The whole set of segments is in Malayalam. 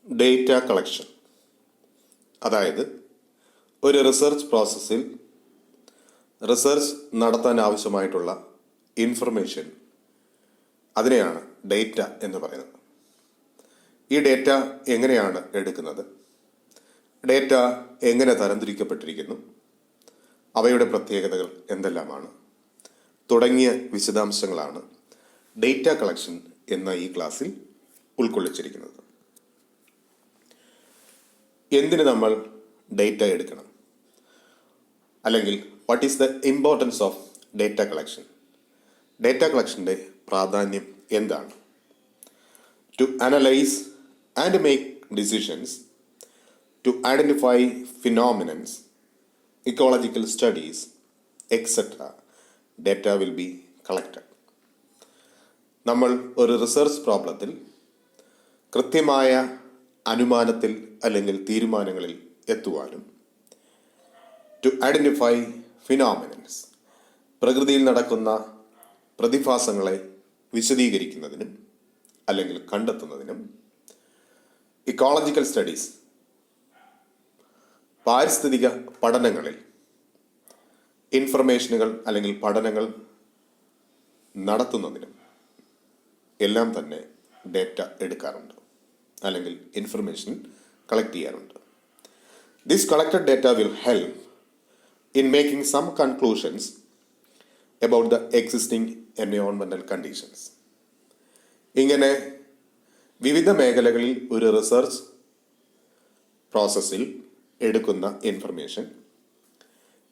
ഡേറ്റ കളക്ഷൻ, അതായത് ഒരു റിസർച്ച് പ്രോസസ്സിൽ റിസർച്ച് നടത്താൻ ആവശ്യമായിട്ടുള്ള ഇൻഫർമേഷൻ, അതിനെയാണ് ഡേറ്റ എന്ന് പറയുന്നത്. ഈ ഡേറ്റ എങ്ങനെയാണ് എടുക്കുന്നത്, ഡേറ്റ എങ്ങനെ തരംതിരിക്കപ്പെട്ടിരിക്കുന്നു, അവയുടെ പ്രത്യേകതകൾ എന്തെല്ലാമാണ് തുടങ്ങിയ വിശദാംശങ്ങളാണ് ഡേറ്റ കളക്ഷൻ എന്ന ഈ ക്ലാസ്സിൽ ഉൾക്കൊള്ളിച്ചിരിക്കുന്നത്. എന്തിന് നമ്മൾ ഡേറ്റ എടുക്കണം, അല്ലെങ്കിൽ what is the importance of data collection, data കളക്ഷൻ്റെ പ്രാധാന്യം എന്താണ്? To analyse and make decisions, to identify phenomenons, ecological studies, etcetera, data will be collected. നമ്മൾ ഒരു റിസർച്ച് പ്രോബ്ലത്തിൽ കൃത്യമായ അനുമാനത്തിൽ അല്ലെങ്കിൽ തീരുമാനങ്ങളിൽ എത്തുവാനും, ടു ഐഡൻറ്റിഫൈ ഫിനോമിനൻസ്, പ്രകൃതിയിൽ നടക്കുന്ന പ്രതിഭാസങ്ങളെ വിശദീകരിക്കുന്നതിനും അല്ലെങ്കിൽ കണ്ടെത്തുന്നതിനും, ഇക്കോളജിക്കൽ സ്റ്റഡീസ്, പാരിസ്ഥിതിക പഠനങ്ങളിൽ ഇൻഫർമേഷനുകൾ അല്ലെങ്കിൽ പഠനങ്ങൾ നടത്തുന്നതിനും എല്ലാം തന്നെ ഡേറ്റ എടുക്കാറുണ്ട്, അല്ലെങ്കിൽ ഇൻഫർമേഷൻ കളക്ട് ചെയ്യാറുണ്ട്. This collected data will help in making some conclusions about the existing എൻവയോൺമെൻ്റൽ കണ്ടീഷൻസ്. ഇങ്ങനെ വിവിധ മേഖലകളിൽ ഒരു റിസർച്ച് പ്രോസസ്സിൽ എടുക്കുന്ന ഇൻഫർമേഷൻ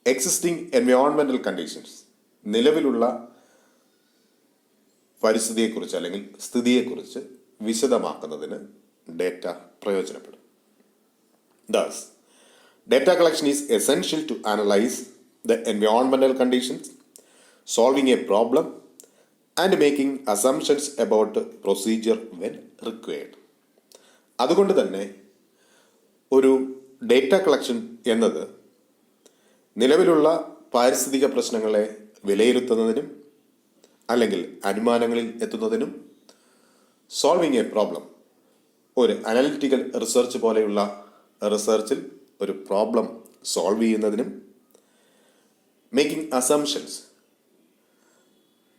എക്സിസ്റ്റിംഗ് എൻവയോൺമെൻ്റൽ കണ്ടീഷൻസ്, നിലവിലുള്ള പരിസ്ഥിതിയെക്കുറിച്ച് അല്ലെങ്കിൽ സ്ഥിതിയെക്കുറിച്ച് വിശദമാക്കുന്നതിന് ഡേറ്റ പ്രയോജനപ്പെടും. Thus, data collection is essential to analyze the environmental conditions, solving a problem, and making assumptions about the procedure when required. അതുകൊണ്ട് തന്നെ ഒരു ഡേറ്റ കളക്ഷൻ എന്നത് നിലവിലുള്ള പാരിസ്ഥിതിക പ്രശ്നങ്ങളെ വിലയിരുത്തുന്നതിനും അല്ലെങ്കിൽ അനുമാനങ്ങളിൽ എത്തുന്നതിനും, സോൾവിങ് എ പ്രോബ്ലം, ഒരു അനലിറ്റിക്കൽ റിസർച്ച് പോലെയുള്ള റിസർച്ചിൽ ഒരു പ്രോബ്ലം സോൾവ് ചെയ്യുന്നതിനും, മേക്കിംഗ് അസംഷൻസ്,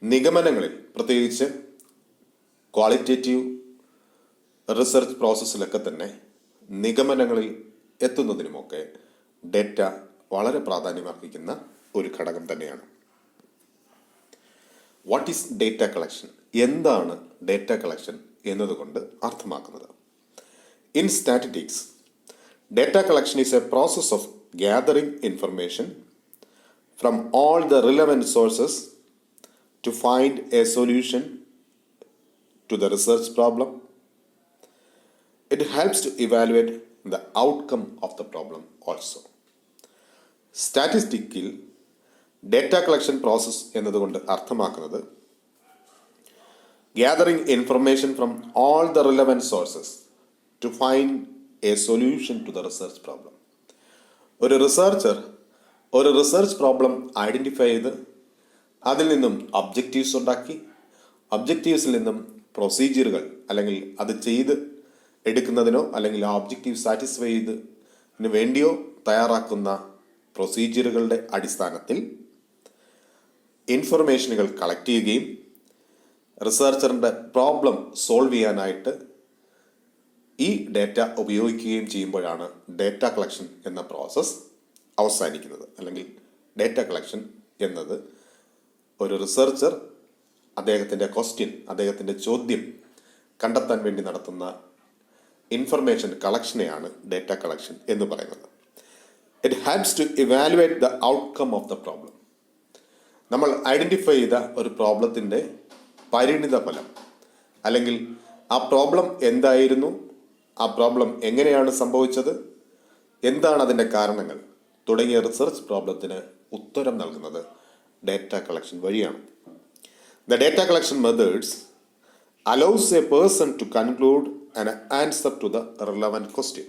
നിഗമനങ്ങളിൽ, പ്രത്യേകിച്ച് ക്വാളിറ്റേറ്റീവ് റിസർച്ച് പ്രോസസ്സിലൊക്കെ തന്നെ നിഗമനങ്ങളിൽ എത്തുന്നതിനുമൊക്കെ ഡേറ്റ വളരെ പ്രാധാന്യമർഹിക്കുന്ന ഒരു ഘടകം തന്നെയാണ്. വാട്ട് ഈസ് ഡേറ്റ കളക്ഷൻ, എന്താണ് ഡേറ്റ കളക്ഷൻ എന്നതുകൊണ്ട് അർത്ഥമാക്കുന്നത്? In statistics, data collection is a process of gathering information from all the relevant sources to find a solution to the research problem. It helps to evaluate the outcome of the problem also. സ്റ്റാറ്റിസ്റ്റിക്കിൽ ഡേറ്റ കളക്ഷൻ പ്രോസസ് എന്നതുകൊണ്ട് അർത്ഥമാക്കുന്നത് gathering information from all the relevant sources to find a solution to the research problem. ഒരു റിസർച്ചർ ഒരു റിസർച്ച് പ്രോബ്ലം ഐഡൻറ്റിഫൈ ചെയ്ത് അതിൽ നിന്നും ഒബ്ജക്റ്റീവ്സ് ഉണ്ടാക്കി, ഒബ്ജക്റ്റീവ്സിൽ നിന്നും പ്രൊസീജിയറുകൾ, അല്ലെങ്കിൽ അത് ചെയ്ത് എടുക്കുന്നതിനോ അല്ലെങ്കിൽ ആ ഒബ്ജക്റ്റീവ് സാറ്റിസ്ഫൈ ചെയ്തതിന് വേണ്ടിയോ തയ്യാറാക്കുന്ന പ്രൊസീജിയറുകളുടെ അടിസ്ഥാനത്തിൽ ഇൻഫർമേഷനുകൾ കളക്ട് ചെയ്യുകയും റിസർച്ചറിൻ്റെ പ്രോബ്ലം സോൾവ് ചെയ്യാനായിട്ട് ഈ ഡേറ്റ ഉപയോഗിക്കുകയും ചെയ്യുമ്പോഴാണ് ഡേറ്റ കളക്ഷൻ എന്ന പ്രോസസ്സ് അവസാനിക്കുന്നത്. അല്ലെങ്കിൽ ഡേറ്റ കളക്ഷൻ എന്നത് ഒരു റിസർച്ചർ അദ്ദേഹത്തിൻ്റെ ക്വസ്റ്റ്യൻ, അദ്ദേഹത്തിൻ്റെ ചോദ്യം കണ്ടെത്താൻ വേണ്ടി നടത്തുന്ന ഇൻഫർമേഷൻ കളക്ഷനെയാണ് ഡേറ്റ കളക്ഷൻ എന്ന് പറയുന്നത്. It helps to evaluate the outcome of the problem. നമ്മൾ ഐഡൻറ്റിഫൈ ചെയ്ത ഒരു പ്രോബ്ലത്തിൻ്റെ പരിണിത ഫലം, അല്ലെങ്കിൽ ആ പ്രോബ്ലം എന്തായിരുന്നു, ആ പ്രോബ്ലം എങ്ങനെയാണ് സംഭവിച്ചത്, എന്താണ് അതിൻ്റെ കാരണങ്ങൾ തുടങ്ങിയ റിസർച്ച് പ്രോബ്ലത്തിന് ഉത്തരം നൽകുന്നത് ഡേറ്റ കളക്ഷൻ വഴിയാണ്. The data collection methods allows a person to conclude and answer to the relevant question.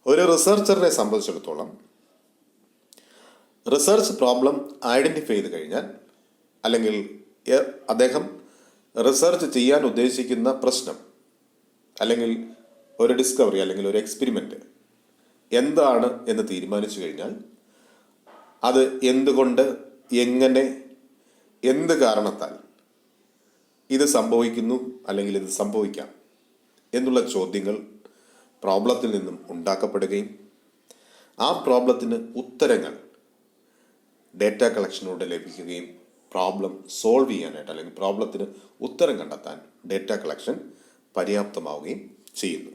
ഒരു റിസർച്ചറിനെ സംബന്ധിച്ചിടത്തോളം റിസർച്ച് പ്രോബ്ലം ഐഡൻറ്റിഫൈ ചെയ്ത് കഴിഞ്ഞാൽ, അല്ലെങ്കിൽ അദ്ദേഹം റിസർച്ച് ചെയ്യാൻ ഉദ്ദേശിക്കുന്ന പ്രശ്നം അല്ലെങ്കിൽ ഒരു ഡിസ്കവറി അല്ലെങ്കിൽ ഒരു എക്സ്പെരിമെൻ്റ് എന്താണ് എന്ന് തീരുമാനിച്ചു കഴിഞ്ഞാൽ അത് എന്തുകൊണ്ട്, എങ്ങനെ, എന്ത് കാരണത്താൽ ഇത് സംഭവിക്കുന്നു അല്ലെങ്കിൽ ഇത് സംഭവിക്കാം എന്നുള്ള ചോദ്യങ്ങൾ പ്രോബ്ലത്തിൽ നിന്നും ഉണ്ടാക്കപ്പെടുകയും ആ പ്രോബ്ലത്തിന് ഉത്തരങ്ങൾ ഡേറ്റ കളക്ഷനിലൂടെ ലഭിക്കുകയും പ്രോബ്ലം സോൾവ് ചെയ്യാനായിട്ട് അല്ലെങ്കിൽ പ്രോബ്ലത്തിന് ഉത്തരം കണ്ടെത്താൻ ഡേറ്റ കളക്ഷൻ പര്യാപ്തമാവുകയും ചെയ്യുന്നു.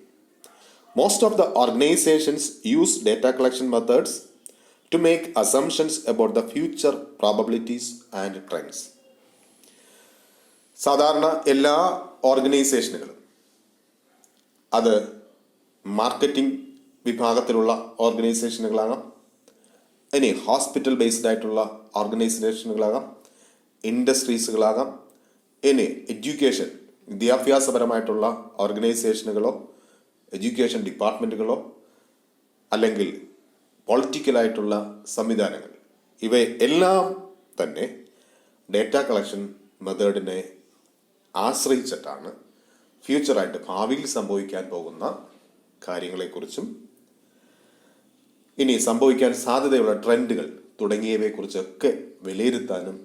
Most of the organisations use data collection methods to make assumptions about the future probabilities and trends. സാധാരണ എല്ലാ ഓർഗനൈസേഷനുകളും, അത് മാർക്കറ്റിംഗ് വിഭാഗത്തിലുള്ള ഓർഗനൈസേഷനുകളാകാം, ഇനി ഹോസ്പിറ്റൽ ബേസ്ഡ് ആയിട്ടുള്ള ഓർഗനൈസേഷനുകളാകാം, ഇൻഡസ്ട്രീസുകളാകാം, ഇനി എഡ്യൂക്കേഷൻ വിദ്യാഭ്യാസപരമായിട്ടുള്ള ഓർഗനൈസേഷനുകളോ എഡ്യൂക്കേഷൻ ഡിപ്പാർട്ട്മെൻറ്റുകളോ അല്ലെങ്കിൽ പൊളിറ്റിക്കലായിട്ടുള്ള സംവിധാനങ്ങൾ, ഇവയെല്ലാം തന്നെ ഡേറ്റ കളക്ഷൻ മെത്തേഡിനെ ആശ്രയിച്ചിട്ടാണ് ഫ്യൂച്ചറായിട്ട് ഭാവിയിൽ സംഭവിക്കാൻ പോകുന്ന കാര്യങ്ങളെക്കുറിച്ചും ഇനി സംഭവിക്കാൻ സാധ്യതയുള്ള ട്രെൻഡുകൾ തുടങ്ങിയവയെക്കുറിച്ചൊക്കെ വിലയിരുത്താനും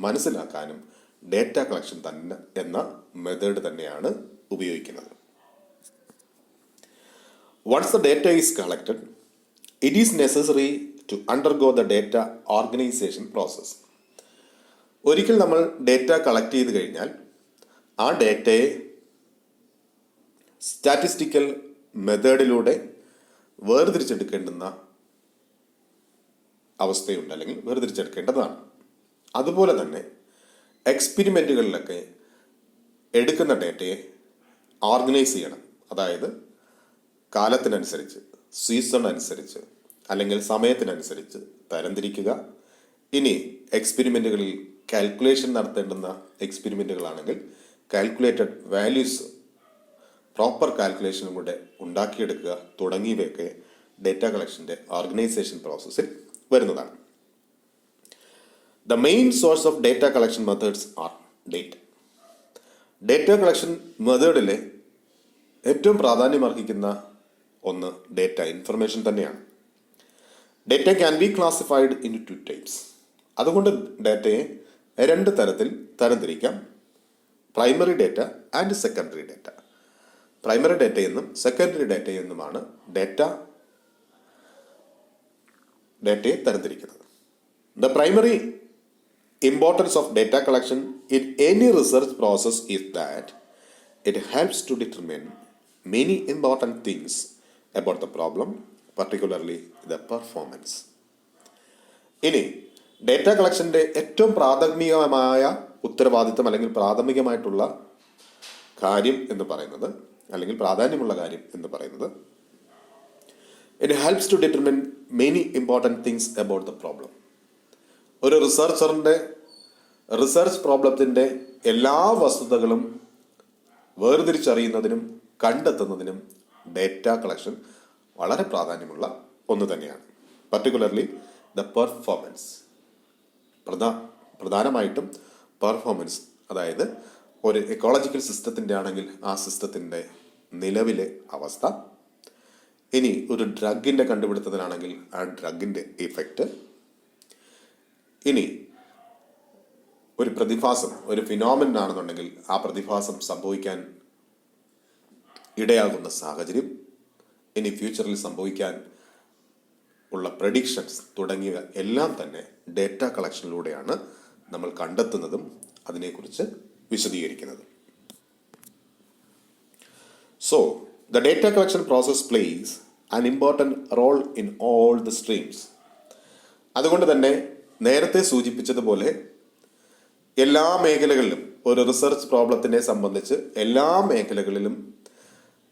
മനസ്സിലാക്കാനും ഡേറ്റ കളക്ഷൻ തന്നെ എന്ന മെത്തേഡ് തന്നെയാണ് ഉപയോഗിക്കുന്നത്. Once the data is collected, it is necessary to undergo the data organisation process. ഒരിക്കൽ നമ്മൾ ഡേറ്റ കളക്ട് ചെയ്ത് കഴിഞ്ഞാൽ ആ ഡേറ്റയെ സ്റ്റാറ്റിസ്റ്റിക്കൽ മെത്തേഡിലൂടെ വേർതിരിച്ചെടുക്കേണ്ടുന്ന അവസ്ഥയുണ്ട്, അല്ലെങ്കിൽ വേർതിരിച്ചെടുക്കേണ്ടതാണ്. അതുപോലെ തന്നെ എക്സ്പെരിമെൻറ്റുകളിലൊക്കെ എടുക്കുന്ന ഡേറ്റയെ ഓർഗനൈസ് ചെയ്യണം. അതായത് കാലത്തിനനുസരിച്ച്, സീസൺ അനുസരിച്ച് അല്ലെങ്കിൽ സമയത്തിനനുസരിച്ച് തരംതിരിക്കുക. ഇനി എക്സ്പെരിമെൻറ്റുകളിൽ കാൽക്കുലേഷൻ നടത്തേണ്ടുന്ന എക്സ്പെരിമെൻറ്റുകളാണെങ്കിൽ കാൽക്കുലേറ്റഡ് വാല്യൂസ് പ്രോപ്പർ കാൽക്കുലേഷനും കൂടെ ഉണ്ടാക്കിയെടുക്കുക തുടങ്ങിയവയൊക്കെ ഡേറ്റ കളക്ഷൻ്റെ ഓർഗനൈസേഷൻ പ്രോസസ്സിൽ വരുന്നതാണ്. The main source of data collection methods are data. Data collection മെത്തേഡിലെ ഏറ്റവും പ്രാധാന്യമർഹിക്കുന്ന ഒന്ന് ഡേറ്റ ഇൻഫർമേഷൻ തന്നെയാണ്. Data can be classified in two types. അതുകൊണ്ട് ഡേറ്റയെ രണ്ട് തരത്തിൽ തരംതിരിക്കാം: primary data and secondary data. Primary ഡേറ്റയെന്നും സെക്കൻഡറി ഡേറ്റയെന്നുമാണ് ഡേറ്റയെ തരംതിരിക്കുന്നത്. The primary importance of data collection in any research process is that it helps to determine many important things about the problem, particularly the performance. ഇനി ഡേറ്റ കളക്ഷൻ്റെ ഏറ്റവും പ്രാഥമികമായ ഉത്തരവാദിത്തം അല്ലെങ്കിൽ പ്രാഥമികമായിട്ടുള്ള കാര്യം എന്ന് പറയുന്നത്, അല്ലെങ്കിൽ പ്രാധാന്യമുള്ള കാര്യം എന്ന് പറയുന്നത്, it helps to determine many important things about the problem. ഒരു റിസർച്ചറിൻ്റെ റിസർച്ച് പ്രോബ്ലത്തിൻ്റെ എല്ലാ വസ്തുതകളും വേർതിരിച്ചറിയുന്നതിനും കണ്ടെത്തുന്നതിനും ഡേറ്റ കളക്ഷൻ വളരെ പ്രാധാന്യമുള്ള ഒന്ന് തന്നെയാണ്. പർട്ടിക്കുലർലി ദ പെർഫോമൻസ്, പ്രധാനമായിട്ടും പെർഫോമൻസ്, അതായത് ഒരു എക്കോളജിക്കൽ സിസ്റ്റത്തിൻ്റെ ആണെങ്കിൽ ആ സിസ്റ്റത്തിൻ്റെ നിലവിലെ അവസ്ഥ, ഇനി ഒരു ഡ്രഗിൻ്റെ കണ്ടുപിടുത്തത്തിനാണെങ്കിൽ ആ ഡ്രഗിൻ്റെ ഇഫക്റ്റ്, ഇനി ഒരു പ്രതിഭാസം, ഒരു ഫിനോമിനൻ ആണെന്നുണ്ടെങ്കിൽ ആ പ്രതിഭാസം സംഭവിക്കാൻ ഇടയാകുന്ന സാഹചര്യം, ഇനി ഫ്യൂച്ചറിൽ സംഭവിക്കാൻ ഉള്ള പ്രഡിക്ഷൻസ് തുടങ്ങിയവ എല്ലാം തന്നെ ഡേറ്റ കളക്ഷനിലൂടെയാണ് നമ്മൾ കണ്ടെത്തുന്നതും അതിനെക്കുറിച്ച് വിശദീകരിക്കുന്നത്. So the data collection process plays an important role in all the streams. അതുകൊണ്ട് തന്നെ നേരത്തെ സൂചിപ്പിച്ചതുപോലെ എല്ലാ മേഖലകളിലും, ഒരു റിസർച്ച് പ്രോബ്ലത്തിനെ സംബന്ധിച്ച് എല്ലാ മേഖലകളിലും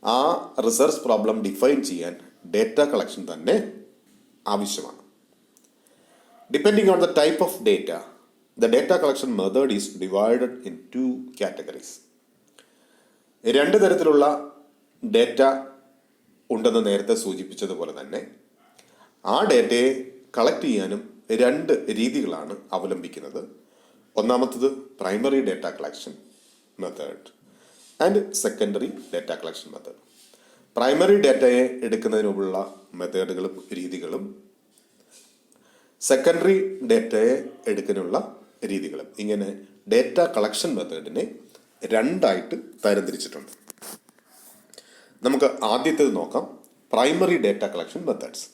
ആ റിസർച്ച് പ്രോബ്ലം ഡിഫൈൻ ചെയ്യാൻ ഡേറ്റ കളക്ഷൻ തന്നെ ആവശ്യമാണ്. Depending on the type of data, the data collection method is divided in 2 categories. രണ്ട് തരത്തിലുള്ള ഡേറ്റ ഉണ്ടെന്ന് നേരത്തെ സൂചിപ്പിച്ചതുപോലെ തന്നെ ആ ഡേറ്റയെ കളക്ട് ചെയ്യാനും 2 രീതികളാണ് അവലംബിക്കുന്നത്. ഒന്നാമത്തത് primary data collection method and secondary data collection method. Primary ഡേറ്റയെ എടുക്കുന്നതിനുള്ള മെത്തേഡുകളും രീതികളും സെക്കൻഡറി ഡേറ്റയെ എടുക്കാനുള്ള രീതികളും, ഇങ്ങനെ ഡേറ്റ കളക്ഷൻ മെത്തേഡിനെ രണ്ടായിട്ട് തരംതിരിച്ചിട്ടുണ്ട്. നമുക്ക് ആദ്യത്തേത് നോക്കാം. Primary data collection methods.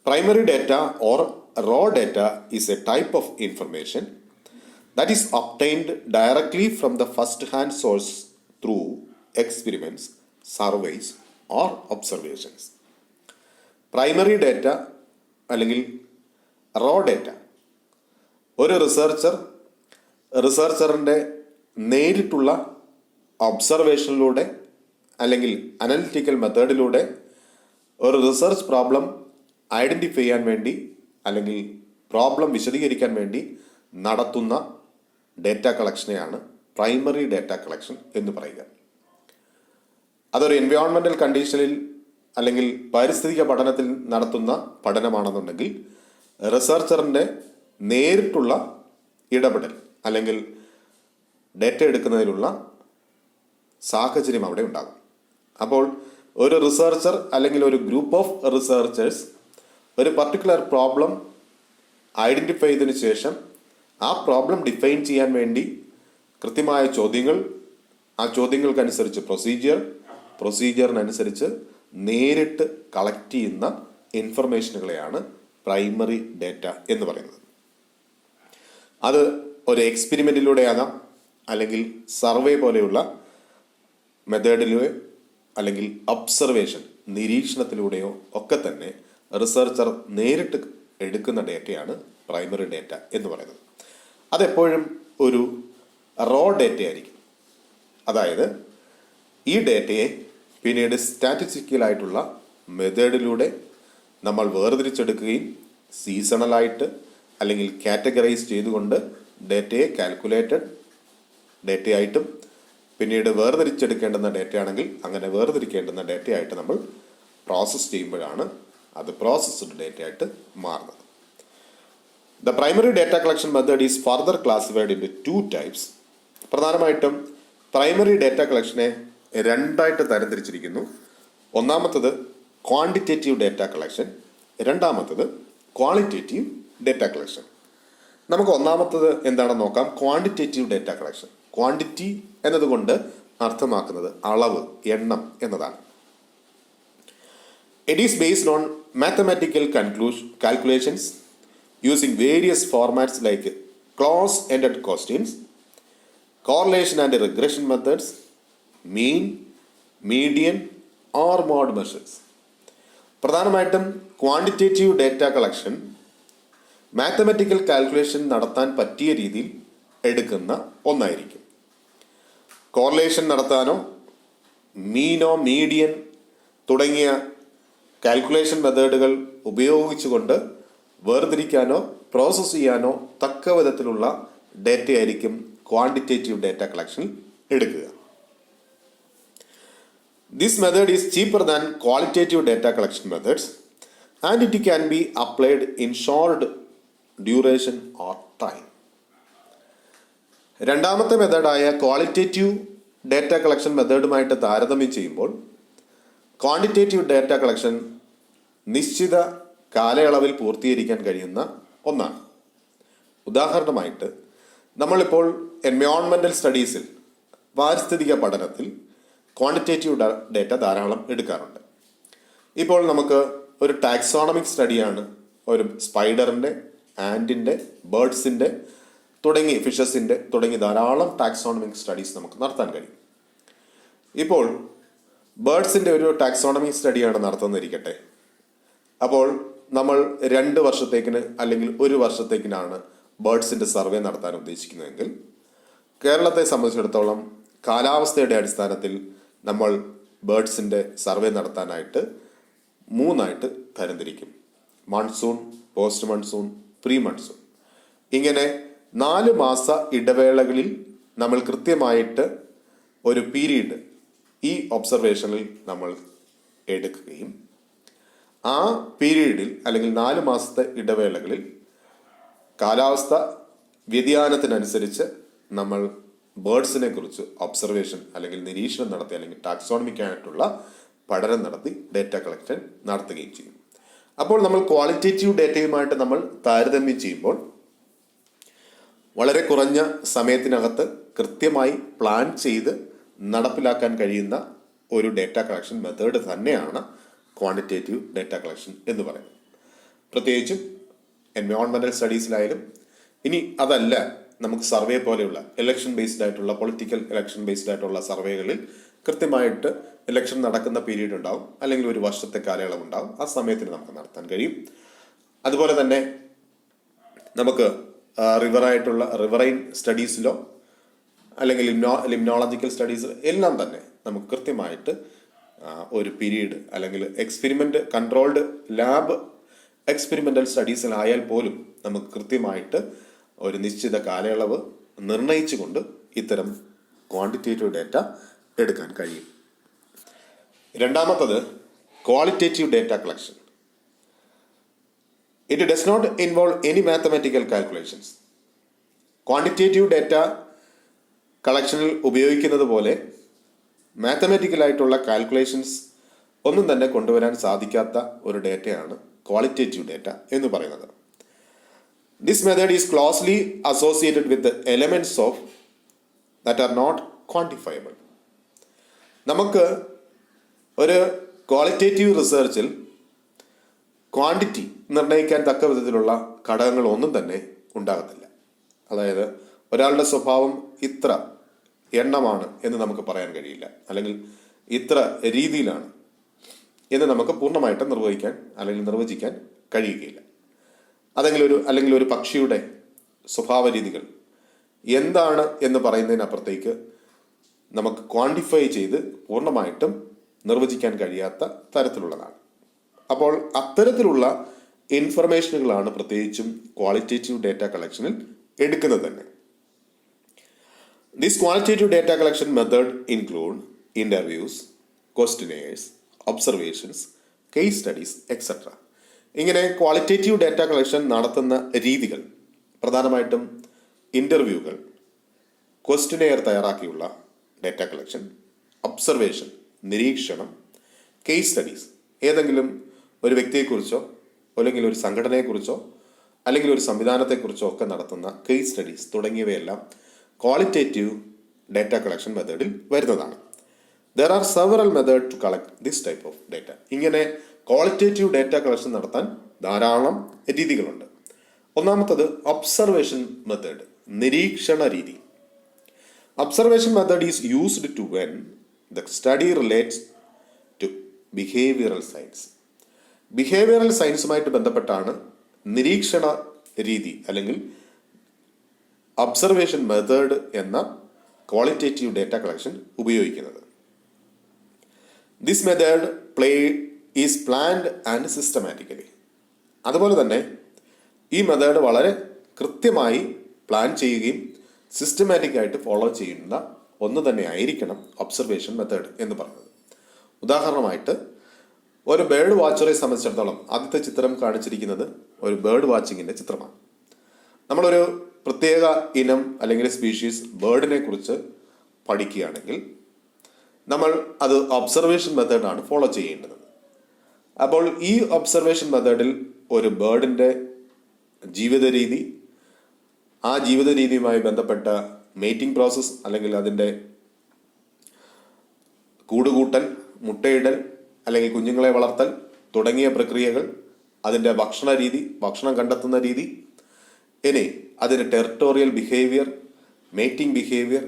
Primary data or raw data is a type of information that is obtained directly from the first-hand source through experiments, surveys or observations. Primary data അല്ലെങ്കിൽ റോ ഡേറ്റ ഒരു റിസർച്ചറിൻ്റെ നേരിട്ടുള്ള ഒബ്സർവേഷനിലൂടെ അല്ലെങ്കിൽ അനലിറ്റിക്കൽ മെത്തേഡിലൂടെ ഒരു റിസർച്ച് പ്രോബ്ലം ഐഡൻറ്റിഫൈ ചെയ്യാൻ വേണ്ടി അല്ലെങ്കിൽ പ്രോബ്ലം വിശദീകരിക്കാൻ വേണ്ടി നടത്തുന്ന ഡേറ്റ കളക്ഷനെയാണ് പ്രൈമറി ഡേറ്റ കളക്ഷൻ എന്ന് പറയുക. അതൊരു എൻവയോൺമെൻ്റൽ കണ്ടീഷനിൽ അല്ലെങ്കിൽ പാരിസ്ഥിതിക പഠനത്തിൽ നടത്തുന്ന പഠനമാണെന്നുണ്ടെങ്കിൽ റിസർച്ചറിൻ്റെ നേരിട്ടുള്ള ഇടപെടൽ അല്ലെങ്കിൽ ഡേറ്റ എടുക്കുന്നതിനുള്ള സാഹചര്യം അവിടെ ഉണ്ടാകും. അപ്പോൾ ഒരു റിസർച്ചർ അല്ലെങ്കിൽ ഒരു ഗ്രൂപ്പ് ഓഫ് റിസർച്ചേഴ്സ് ഒരു പർട്ടിക്കുലർ പ്രോബ്ലം ഐഡൻറ്റിഫൈ ചെയ്തതിനു ശേഷം ആ പ്രോബ്ലം ഡിഫൈൻ ചെയ്യാൻ വേണ്ടി കൃത്യമായ ചോദ്യങ്ങൾ, ആ ചോദ്യങ്ങൾക്കനുസരിച്ച് പ്രൊസീജിയറിനനുസരിച്ച് നേരിട്ട് കളക്ട് ചെയ്യുന്ന ഇൻഫർമേഷനുകളെയാണ് പ്രൈമറി ഡേറ്റ എന്ന് പറയുന്നത്. അത് ഒരു എക്സ്പെരിമെൻറ്റിലൂടെയാകാം, അല്ലെങ്കിൽ സർവേ പോലെയുള്ള മെത്തേഡിലൂടെ, അല്ലെങ്കിൽ ഒബ്സർവേഷൻ നിരീക്ഷണത്തിലൂടെയോ ഒക്കെ തന്നെ റിസർച്ചർ നേരിട്ട് എടുക്കുന്ന ഡേറ്റയാണ് പ്രൈമറി ഡേറ്റ എന്ന് പറയുന്നത്. അതെപ്പോഴും ഒരു റോ ഡേറ്റ ആയിരിക്കും. അതായത് ഈ ഡേറ്റയെ പിന്നീട് സ്റ്റാറ്റിസ്റ്റിക്കലായിട്ടുള്ള മെത്തേഡിലൂടെ നമ്മൾ വേർതിരിച്ചെടുക്കുകയും സീസണലായിട്ട് അല്ലെങ്കിൽ കാറ്റഗറൈസ് ചെയ്തുകൊണ്ട് ഡേറ്റയെ കാൽക്കുലേറ്റഡ് ഡേറ്റയായിട്ടും പിന്നീട് വേർതിരിച്ചെടുക്കേണ്ടുന്ന ഡേറ്റയാണെങ്കിൽ അങ്ങനെ വേർതിരിക്കേണ്ടുന്ന ഡേറ്റയായിട്ട് നമ്മൾ പ്രോസസ്സ് ചെയ്യുമ്പോഴാണ് അത് പ്രോസസ്ഡ് ഡേറ്റയായിട്ട് മാറുന്നത്. The primary data collection method is further classified in two types. പ്രധാനമായിട്ടും പ്രൈമറി ഡേറ്റ കളക്ഷനെ രണ്ടായിട്ട് തരംതിരിച്ചിരിക്കുന്നു. ഒന്നാമത്തത് ക്വാണ്ടിറ്റേറ്റീവ് ഡേറ്റ കളക്ഷൻ, രണ്ടാമത്തത് ക്വാളിറ്റേറ്റീവ് ഡേറ്റ കളക്ഷൻ. നമുക്ക് ഒന്നാമത്തത് എന്താണെന്ന് നോക്കാം. Quantitative data collection. ക്വാണ്ടിറ്റി എന്നതുകൊണ്ട് അർത്ഥമാക്കുന്നത് അളവ്, എണ്ണം എന്നതാണ്. It is based on mathematical calculations using various formats like close-ended questions, correlation and regression methods, mean, median or mode measures. പ്രധാനമായിട്ടും quantitative data collection mathematical calculation നടത്താൻ പറ്റിയ രീതിയിൽ എടുക്കുന്ന ഒന്നായിരിക്കും. കോറിലേഷൻ നടത്താനോ മീനോ മീഡിയൻ തുടങ്ങിയ കാൽക്കുലേഷൻ മെത്തേഡുകൾ ഉപയോഗിച്ചുകൊണ്ട് വേർതിരിക്കാനോ പ്രോസസ്സ് ചെയ്യാനോ തക്ക വിധത്തിലുള്ള ഡേറ്റ ആയിരിക്കും ക്വാണ്ടിറ്റേറ്റീവ് ഡേറ്റ കളക്ഷൻ എടുക്കുക. This method is cheaper than qualitative data collection methods and it can be applied in short duration or time. രണ്ടാമത്തെ മെത്തേഡായ ക്വാളിറ്റേറ്റീവ് ഡേറ്റ കളക്ഷൻ മെത്തേഡുമായിട്ട് താരതമ്യം ചെയ്യുമ്പോൾ ക്വാണ്ടിറ്റേറ്റീവ് ഡേറ്റ കളക്ഷൻ നിശ്ചിത കാലയളവിൽ പൂർത്തീകരിക്കാൻ കഴിയുന്ന ഒന്നാണ്. ഉദാഹരണമായിട്ട് നമ്മളിപ്പോൾ എൻവയോൺമെൻ്റൽ സ്റ്റഡീസിൽ, പാരിസ്ഥിതിക പഠനത്തിൽ ക്വാണ്ടിറ്റേറ്റീവ് ഡേറ്റ ധാരാളം എടുക്കാറുണ്ട്. ഇപ്പോൾ നമുക്ക് ഒരു ടാക്സോണമിക് സ്റ്റഡിയാണ് ഒരു സ്പൈഡറിൻ്റെ, ആൻറ്റിൻ്റെ, ബേർഡ്സിൻ്റെ തുടങ്ങി ഫിഷസിൻ്റെ തുടങ്ങി ധാരാളം ടാക്സോണമിക് സ്റ്റഡീസ് നമുക്ക് നടത്താൻ കഴിയും. ഇപ്പോൾ ബേർഡ്സിൻ്റെ ഒരു ടാക്സോണമി സ്റ്റഡിയാണ് നടത്തുന്നിരിക്കട്ടെ. അപ്പോൾ നമ്മൾ 2 വർഷത്തേക്കിന് അല്ലെങ്കിൽ 1 വർഷത്തേക്കിനാണ് ബേർഡ്സിൻ്റെ സർവേ നടത്താൻ ഉദ്ദേശിക്കുന്നതെങ്കിൽ കേരളത്തെ സംബന്ധിച്ചിടത്തോളം കാലാവസ്ഥയുടെ അടിസ്ഥാനത്തിൽ നമ്മൾ ബേർഡ്സിൻ്റെ സർവേ നടത്താനായിട്ട് 3 തരംതിരിക്കും. Monsoon, post monsoon, pre monsoon. ഇങ്ങനെ 4 മാസ ഇടവേളകളിൽ നമ്മൾ കൃത്യമായിട്ട് ഒരു പീരീഡ് ഈ ഒബ്സർവേഷനിൽ നമ്മൾ എടുക്കുകയും ആ പീരീഡിൽ അല്ലെങ്കിൽ 4 മാസത്തെ ഇടവേളകളിൽ കാലാവസ്ഥ വ്യതിയാനത്തിനനുസരിച്ച് നമ്മൾ ബേർഡ്സിനെ കുറിച്ച് ഒബ്സർവേഷൻ അല്ലെങ്കിൽ നിരീക്ഷണം നടത്തി അല്ലെങ്കിൽ ടാക്സോണമിക്കായിട്ടുള്ള പഠനം നടത്തി ഡേറ്റ കളക്ഷൻ നടത്തുകയും ചെയ്യും. അപ്പോൾ നമ്മൾ ക്വാളിറ്റേറ്റീവ് ഡേറ്റയുമായിട്ട് നമ്മൾ താരതമ്യം ചെയ്യുമ്പോൾ വളരെ കുറഞ്ഞ സമയത്തിനകത്ത് കൃത്യമായി പ്ലാൻ ചെയ്ത് നടപ്പിലാക്കാൻ കഴിയുന്ന ഒരു ഡേറ്റ കളക്ഷൻ മെത്തേഡ് തന്നെയാണ് ക്വാണ്ടിറ്റേറ്റീവ് ഡേറ്റ കളക്ഷൻ എന്ന് പറയുന്നത്. പ്രത്യേകിച്ചും എൻവയോൺമെന്റൽ സ്റ്റഡീസിലായാലും, ഇനി അതല്ല നമുക്ക് സർവേ പോലെയുള്ള ഇലക്ഷൻ ബേസ്ഡ് ആയിട്ടുള്ള പൊളിറ്റിക്കൽ ഇലക്ഷൻ ബേസ്ഡ് ആയിട്ടുള്ള സർവേകളിൽ കൃത്യമായിട്ട് ഇലക്ഷൻ നടക്കുന്ന പീരീഡ് ഉണ്ടാവും, അല്ലെങ്കിൽ ഒരു വർഷത്തെ കാലയളവ് ഉണ്ടാവും. ആ സമയത്തിന് നമുക്ക് നടത്താൻ കഴിയും. അതുപോലെ തന്നെ നമുക്ക് റിവറൈൻ സ്റ്റഡീസിലോ അല്ലെങ്കിൽ ലിംനോളജിക്കൽ സ്റ്റഡീസ് എല്ലാം തന്നെ നമുക്ക് കൃത്യമായിട്ട് ഒരു പീരീഡ് അല്ലെങ്കിൽ എക്സ്പെരിമെന്റ് കൺട്രോൾഡ് ലാബ് എക്സ്പെരിമെന്റൽ സ്റ്റഡീസിലായാൽ പോലും നമുക്ക് കൃത്യമായിട്ട് ഒരു നിശ്ചിത കാലയളവ് നിർണയിച്ചുകൊണ്ട് ഇത്തരം ക്വാണ്ടിറ്റേറ്റീവ് ഡേറ്റ എടുക്കാൻ കഴിയും. രണ്ടാമത്തത് qualitative data collection. It does not involve any mathematical calculations. Quantitative data കളക്ഷനിൽ ഉപയോഗിക്കുന്നത് പോലെ മാത്തമാറ്റിക്കലായിട്ടുള്ള കാൽക്കുലേഷൻസ് ഒന്നും തന്നെ കൊണ്ടുവരാൻ സാധിക്കാത്ത ഒരു ഡേറ്റയാണ് ക്വാളിറ്റേറ്റീവ് ഡേറ്റ എന്ന് പറയുന്നത്. This method is closely associated with elements of that are not quantifiable. നമുക്ക് ഒരു ക്വാളിറ്റേറ്റീവ് റിസർച്ചിൽ ക്വാണ്ടിറ്റി നിർണ്ണയിക്കാൻ തക്ക വിധത്തിലുള്ള ഘടകങ്ങളൊന്നും തന്നെ ഉണ്ടാകത്തില്ല. അതായത് ഒരാളുടെ സ്വഭാവം ഇത്ര എണ്ണമാണ് എന്ന് നമുക്ക് പറയാൻ കഴിയില്ല, അല്ലെങ്കിൽ ഇത്ര രീതിയിലാണ് എന്ന് നമുക്ക് പൂർണ്ണമായിട്ട് നിർവചിക്കാൻ കഴിയുകയില്ല. അല്ലെങ്കിൽ ഒരു പക്ഷിയുടെ സ്വഭാവ രീതികൾ എന്താണ് എന്ന് പറയുന്നതിനപ്പുറത്തേക്ക് നമുക്ക് ക്വാണ്ടിഫൈ ചെയ്ത് പൂർണ്ണമായിട്ടും നിർവചിക്കാൻ കഴിയാത്ത തരത്തിലുള്ളതാണ്. അപ്പോൾ അത്തരത്തിലുള്ള ഇൻഫർമേഷനുകളാണ് പ്രത്യേകിച്ചും ക്വാളിറ്റേറ്റീവ് ഡേറ്റ കളക്ഷനിൽ എടുക്കുന്നത് തന്നെ. This qualitative data collection method include interviews, questionnaires, observations, case studies etcetera. ഇങ്ങനെ ക്വാളിറ്റേറ്റീവ് ഡേറ്റ കളക്ഷൻ നടത്തുന്ന രീതികൾ പ്രധാനമായിട്ടും ഇന്റർവ്യൂകൾ, ക്വസ്റ്റ്യനെയർ തയ്യാറാക്കിയുള്ള ഡേറ്റ കളക്ഷൻ, ഒബ്സർവേഷൻ നിരീക്ഷണം, കേസ് സ്റ്റഡീസ് ഏതെങ്കിലും ഒരു വ്യക്തിയെക്കുറിച്ചോ അല്ലെങ്കിൽ ഒരു സംഘടനയെക്കുറിച്ചോ അല്ലെങ്കിൽ ഒരു സംവിധാനത്തെക്കുറിച്ചോ ഒക്കെ നടത്തുന്ന കേസ് സ്റ്റഡീസ് തുടങ്ങിയവയെല്ലാം ക്വാളിറ്റേറ്റീവ് ഡേറ്റ കളക്ഷൻ മെത്തേഡിൽ വരുന്നതാണ്. There are several method to collect this type of data. ഇങ്ങനെ ക്വാളിറ്റേറ്റീവ് ഡേറ്റ കളക്ഷൻ നടത്താൻ ധാരാളം രീതികളുണ്ട്. ഒന്നാമത്തത് ഒബ്സർവേഷൻ മെത്തേഡ്, നിരീക്ഷണ രീതി. Observation method is used to when the study relates to behavioural science. Behavioural സയൻസുമായിട്ട് ബന്ധപ്പെട്ടാണ് നിരീക്ഷണ രീതി അല്ലെങ്കിൽ ഒബ്സർവേഷൻ മെത്തേഡ് എന്ന ക്വാളിറ്റേറ്റീവ് ഡേറ്റ കളക്ഷൻ ഉപയോഗിക്കുന്നത്. This method is planned and systematically. അതുപോലെ തന്നെ ഈ മെത്തേഡ് വളരെ കൃത്യമായി പ്ലാൻ ചെയ്യുകയും സിസ്റ്റമാറ്റിക് ആയിട്ട് ഫോളോ ചെയ്യുന്ന ഒന്ന് തന്നെ ആയിരിക്കണം ഒബ്സർവേഷൻ മെത്തേഡ് എന്ന് പറയുന്നത്. ഉദാഹരണമായിട്ട് ഒരു ബേർഡ് വാച്ചറെ സംബന്ധിച്ചിടത്തോളം ആദ്യത്തെ ചിത്രം കാണിച്ചിരിക്കുന്നത് ഒരു ബേർഡ് വാച്ചിങ്ങിന്റെ ചിത്രമാണ്. നമ്മളൊരു പ്രത്യേക ഇനം അല്ലെങ്കിൽ സ്പീഷീസ് ബേർഡിനെ കുറിച്ച് പഠിക്കുകയാണെങ്കിൽ നമ്മൾ അത് ഒബ്സർവേഷൻ മെത്തേഡാണ് ഫോളോ ചെയ്യേണ്ടത്. അപ്പോൾ ഈ ഒബ്സർവേഷൻ മെത്തേഡിൽ ഒരു ബേർഡിന്റെ ജീവിത രീതി, ആ ജീവിത രീതിയുമായി ബന്ധപ്പെട്ട മേറ്റിംഗ് പ്രോസസ് അല്ലെങ്കിൽ അതിൻ്റെ കൂടുകൂട്ടൽ, മുട്ടയിടൽ അല്ലെങ്കിൽ കുഞ്ഞുങ്ങളെ വളർത്തൽ തുടങ്ങിയ പ്രക്രിയകൾ, അതിൻ്റെ ഭക്ഷണ രീതി, ഭക്ഷണം കണ്ടെത്തുന്ന രീതി, ഇനി അതിൻ്റെ ടെറിട്ടോറിയൽ ബിഹേവിയർ, മേറ്റിംഗ് ബിഹേവിയർ,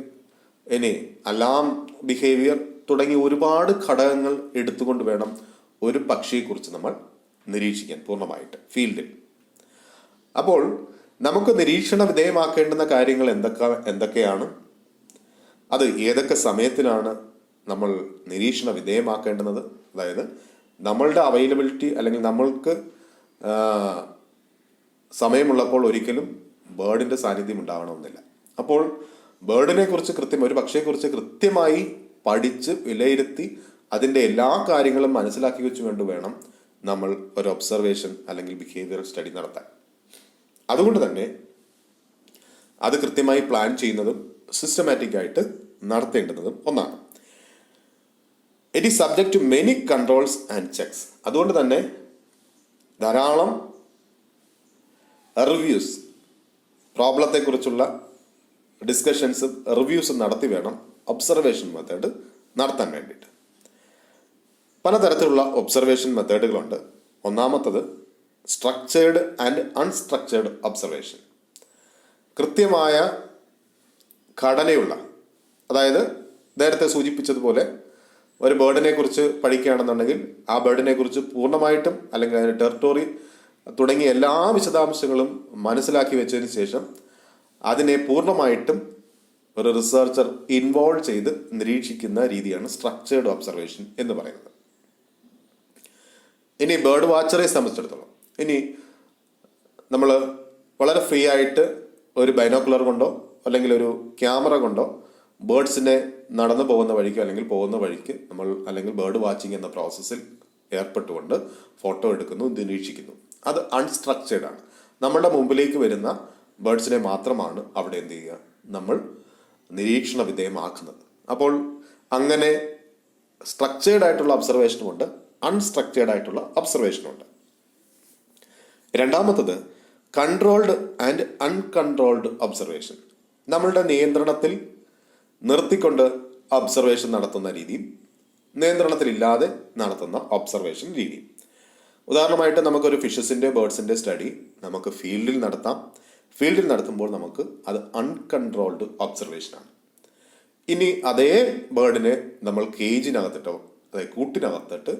ഇനി അലാം ബിഹേവിയർ തുടങ്ങിയ ഒരുപാട് ഘടകങ്ങൾ എടുത്തുകൊണ്ട് വേണം ഒരു പക്ഷിയെക്കുറിച്ച് നമ്മൾ നിരീക്ഷിക്കാൻ പൂർണ്ണമായിട്ട് ഫീൽഡിൽ. അപ്പോൾ നമുക്ക് നിരീക്ഷണ വിധേയമാക്കേണ്ടുന്ന കാര്യങ്ങൾ എന്തൊക്കെയാണ്, അത് ഏതൊക്കെ സമയത്തിനാണ് നമ്മൾ നിരീക്ഷണ വിധേയമാക്കേണ്ടുന്നത്, അതായത് നമ്മളുടെ അവൈലബിലിറ്റി അല്ലെങ്കിൽ നമ്മൾക്ക് സമയമുള്ളപ്പോൾ ഒരിക്കലും ബേർഡിൻ്റെ സാന്നിധ്യം ഉണ്ടാവണമെന്നില്ല. അപ്പോൾ ബേർഡിനെ കുറിച്ച് ഒരു പക്ഷിയെക്കുറിച്ച് കൃത്യമായി പഠിച്ച് വിലയിരുത്തി അതിൻ്റെ എല്ലാ കാര്യങ്ങളും മനസ്സിലാക്കി വെച്ച് വേണം നമ്മൾ ഒരു ഒബ്സർവേഷൻ അല്ലെങ്കിൽ ബിഹേവിയറൽ സ്റ്റഡി നടത്താൻ. അതുകൊണ്ട് തന്നെ അത് കൃത്യമായി പ്ലാൻ ചെയ്യുന്നതും സിസ്റ്റമാറ്റിക് ആയിട്ട് നടത്തേണ്ടുന്നതും ഒന്നാണ്. It is subject to many controls and checks. അതുകൊണ്ട് തന്നെ ധാരാളം റിവ്യൂസ്, പ്രോബ്ലത്തെക്കുറിച്ചുള്ള ഡിസ്കഷൻസും റിവ്യൂസും നടത്തി വേണം ഒബ്സർവേഷൻ മെത്തേഡ് നടത്താൻ വേണ്ടിയിട്ട്. പലതരത്തിലുള്ള ഒബ്സർവേഷൻ മെത്തേഡുകളുണ്ട്. ഒന്നാമത്തത് സ്ട്രക്ചേർഡ് ആൻഡ് അൺസ്ട്രക്ചേർഡ് ഒബ്സർവേഷൻ. കൃത്യമായ ഘടനയുള്ള, അതായത് നേരത്തെ സൂചിപ്പിച്ചതുപോലെ ഒരു ബേർഡിനെ കുറിച്ച് പഠിക്കുകയാണെന്നുണ്ടെങ്കിൽ ആ ബേർഡിനെ കുറിച്ച് പൂർണ്ണമായിട്ടും അല്ലെങ്കിൽ അതിൻ്റെ ടെറിട്ടറി തുടങ്ങിയ എല്ലാ വിശദാംശങ്ങളും മനസ്സിലാക്കി വെച്ചതിന് ശേഷം അതിനെ പൂർണ്ണമായിട്ടും ഒരു റിസർച്ചർ ഇൻവോൾവ് ചെയ്ത് നിരീക്ഷിക്കുന്ന രീതിയാണ് സ്ട്രക്ചേർഡ് ഒബ്സർവേഷൻ എന്ന് പറയുന്നത്. ഇനി ബേർഡ് വാച്ചറെ സംബന്ധിച്ചിടത്തോളം, ഇനി നമ്മൾ വളരെ ഫ്രീ ആയിട്ട് ഒരു ബൈനോക്കുലർ കൊണ്ടോ അല്ലെങ്കിൽ ഒരു ക്യാമറ കൊണ്ടോ ബേർഡ്സിനെ നടന്നു പോകുന്ന വഴിക്ക് അല്ലെങ്കിൽ പോകുന്ന വഴിക്ക് നമ്മൾ അല്ലെങ്കിൽ ബേർഡ് വാച്ചിങ് എന്ന പ്രോസസ്സിൽ ഏർപ്പെട്ടുകൊണ്ട് ഫോട്ടോ എടുക്കുന്നു, നിരീക്ഷിക്കുന്നു. അത് അൺസ്ട്രക്ചേർഡ് ആണ്. നമ്മളുടെ മുമ്പിലേക്ക് വരുന്ന ബേർഡ്സിനെ മാത്രമാണ് അവിടെ എന്ത് ചെയ്യുക, നമ്മൾ നിരീക്ഷണ വിധേയമാക്കുന്നത്. അപ്പോൾ അങ്ങനെ സ്ട്രക്ചേർഡ് ആയിട്ടുള്ള ഒബ്സർവേഷനുമുണ്ട്, അൺസ്ട്രക്ചേർഡ് ആയിട്ടുള്ള ഒബ്സർവേഷനുമുണ്ട്. രണ്ടാമത്തത് കൺട്രോൾഡ് ആൻഡ് അൺകൺട്രോൾഡ് ഒബ്സർവേഷൻ. നമ്മളുടെ നിയന്ത്രണത്തിൽ നിർത്തിക്കൊണ്ട് ഒബ്സർവേഷൻ നടത്തുന്ന രീതിയും നിയന്ത്രണത്തിലില്ലാതെ നടത്തുന്ന ഒബ്സർവേഷൻ രീതിയും. ഉദാഹരണമായിട്ട് നമുക്കൊരു ഫിഷസിൻ്റെ ബേർഡ്സിൻ്റെ സ്റ്റഡി നമുക്ക് ഫീൽഡിൽ നടത്താം. ഫീൽഡിൽ നടത്തുമ്പോൾ നമുക്ക് അത് അൺകൺട്രോൾഡ് ഒബ്സർവേഷനാണ്. ഇനി അതേ ബേർഡിനെ നമ്മൾ കേജിനകത്തിട്ടോ അതായത് കൂട്ടിനകത്തിട്ട്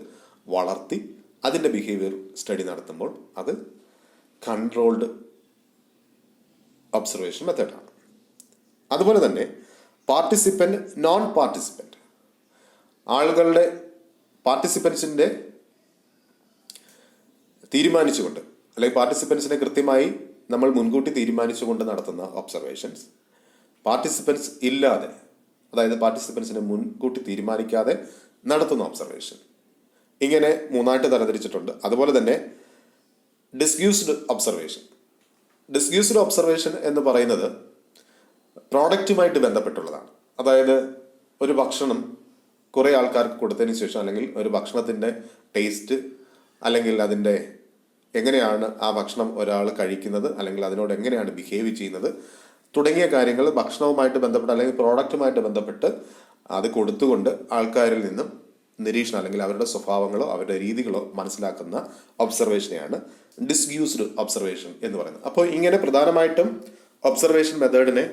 വളർത്തി അതിൻ്റെ ബിഹേവിയർ സ്റ്റഡി നടത്തുമ്പോൾ അത് കൺട്രോൾഡ് ഒബ്സർവേഷൻ മെത്തേഡാണ്. അതുപോലെ തന്നെ പാർട്ടിസിപ്പൻ്റ്, നോൺ പാർട്ടിസിപ്പൻ്റ്, ആളുകളുടെ പാർട്ടിസിപ്പൻസിൻ്റെ തീരുമാനിച്ചുകൊണ്ട് അല്ലെങ്കിൽ പാർട്ടിസിപ്പൻസിനെ കൃത്യമായി നമ്മൾ മുൻകൂട്ടി തീരുമാനിച്ചുകൊണ്ട് നടത്തുന്ന ഒബ്സർവേഷൻസ്, പാർട്ടിസിപ്പൻസ് ഇല്ലാതെ അതായത് പാർട്ടിസിപ്പൻസിനെ മുൻകൂട്ടി തീരുമാനിക്കാതെ നടത്തുന്ന ഒബ്സർവേഷൻ. ഇങ്ങനെ മൂന്നായിട്ട് തരംതിരിച്ചിട്ടുണ്ട്. അതുപോലെ തന്നെ ഡിസ്ഗ്യൂസ്ഡ് ഒബ്സർവേഷൻ. ഡിസ്ഗ്യൂസ്ഡ് ഒബ്സർവേഷൻ എന്ന് പറയുന്നത് പ്രോഡക്റ്റുമായിട്ട് ബന്ധപ്പെട്ടുള്ളതാണ്. അതായത് ഒരു ഭക്ഷണം കുറേ ആൾക്കാർക്ക് കൊടുത്തതിന് ശേഷം അല്ലെങ്കിൽ ഒരു ഭക്ഷണത്തിൻ്റെ ടേസ്റ്റ് അല്ലെങ്കിൽ അതിൻ്റെ എങ്ങനെയാണ് ആ ഭക്ഷണം ഒരാൾ കഴിക്കുന്നത് അല്ലെങ്കിൽ അതിനോട് എങ്ങനെയാണ് ബിഹേവ് ചെയ്യുന്നത് തുടങ്ങിയ കാര്യങ്ങൾ ഭക്ഷണവുമായിട്ട് ബന്ധപ്പെട്ട് അല്ലെങ്കിൽ പ്രോഡക്റ്റുമായിട്ട് ബന്ധപ്പെട്ട് അത് കൊടുത്തുകൊണ്ട് ആൾക്കാരിൽ നിന്നും നിരീക്ഷണം അല്ലെങ്കിൽ അവരുടെ സ്വഭാവങ്ങളോ അവരുടെ രീതികളോ മനസ്സിലാക്കുന്ന ഒബ്സർവേഷനെയാണ് ഡിസ്ഗ്യൂസ്ഡ് ഒബ്സർവേഷൻ എന്ന് പറയുന്നത്. അപ്പോൾ ഇങ്ങനെ പ്രധാനമായിട്ടും ഒബ്സർവേഷൻ മെത്തേഡിനെ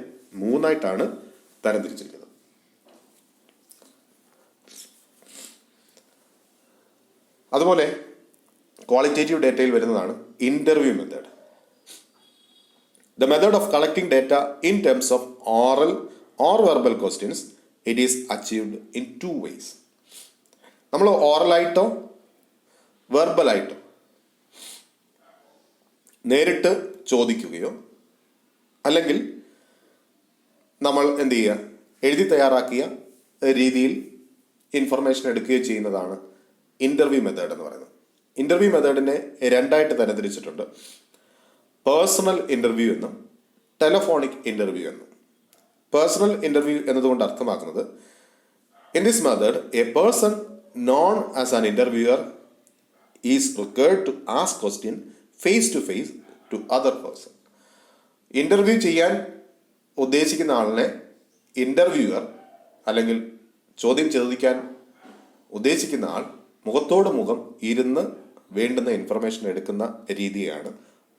മൂന്നായിട്ടാണ് തരംതിരിച്ചിരിക്കുന്നത്. അതുപോലെ ക്വാളിറ്റേറ്റീവ് ഡേറ്റയിൽ വരുന്നതാണ് interview method. The method of collecting data in terms of oral or verbal questions. It is achieved in 2 ways. നമ്മൾ ഓറലായിട്ടോ വെർബലായിട്ടോ നേരിട്ട് ചോദിക്കുകയോ അല്ലെങ്കിൽ നമ്മൾ എന്ത് ചെയ്യുക, എഴുതി തയ്യാറാക്കിയ രീതിയിൽ ഇൻഫർമേഷൻ എടുക്കുകയോ ചെയ്യുന്നതാണ് ഇന്റർവ്യൂ മെത്തേഡ് എന്ന് പറയുന്നത്. ഇന്റർവ്യൂ മെത്തേഡിനെ 2ആയിട്ട് തരംതിരിച്ചിട്ടുണ്ട്. പേഴ്സണൽ ഇന്റർവ്യൂ എന്നും ടെലഫോണിക് ഇന്റർവ്യൂ എന്നും. പേഴ്സണൽ ഇന്റർവ്യൂ എന്നതുകൊണ്ട് അർത്ഥമാക്കുന്നത് in this method a person known as an interviewer is required to ask question face to face to other person. Interview ചെയ്യാൻ ഉദ്ദേശിക്കുന്ന ആളിനെ ഇന്റർവ്യൂവർ അല്ലെങ്കിൽ ചോദ്യം ചോദിക്കാൻ ഉദ്ദേശിക്കുന്ന ആൾ മുഖത്തോട് മുഖം ഇരുന്ന് വേണ്ടുന്ന ഇൻഫർമേഷൻ എടുക്കുന്ന രീതിയാണ്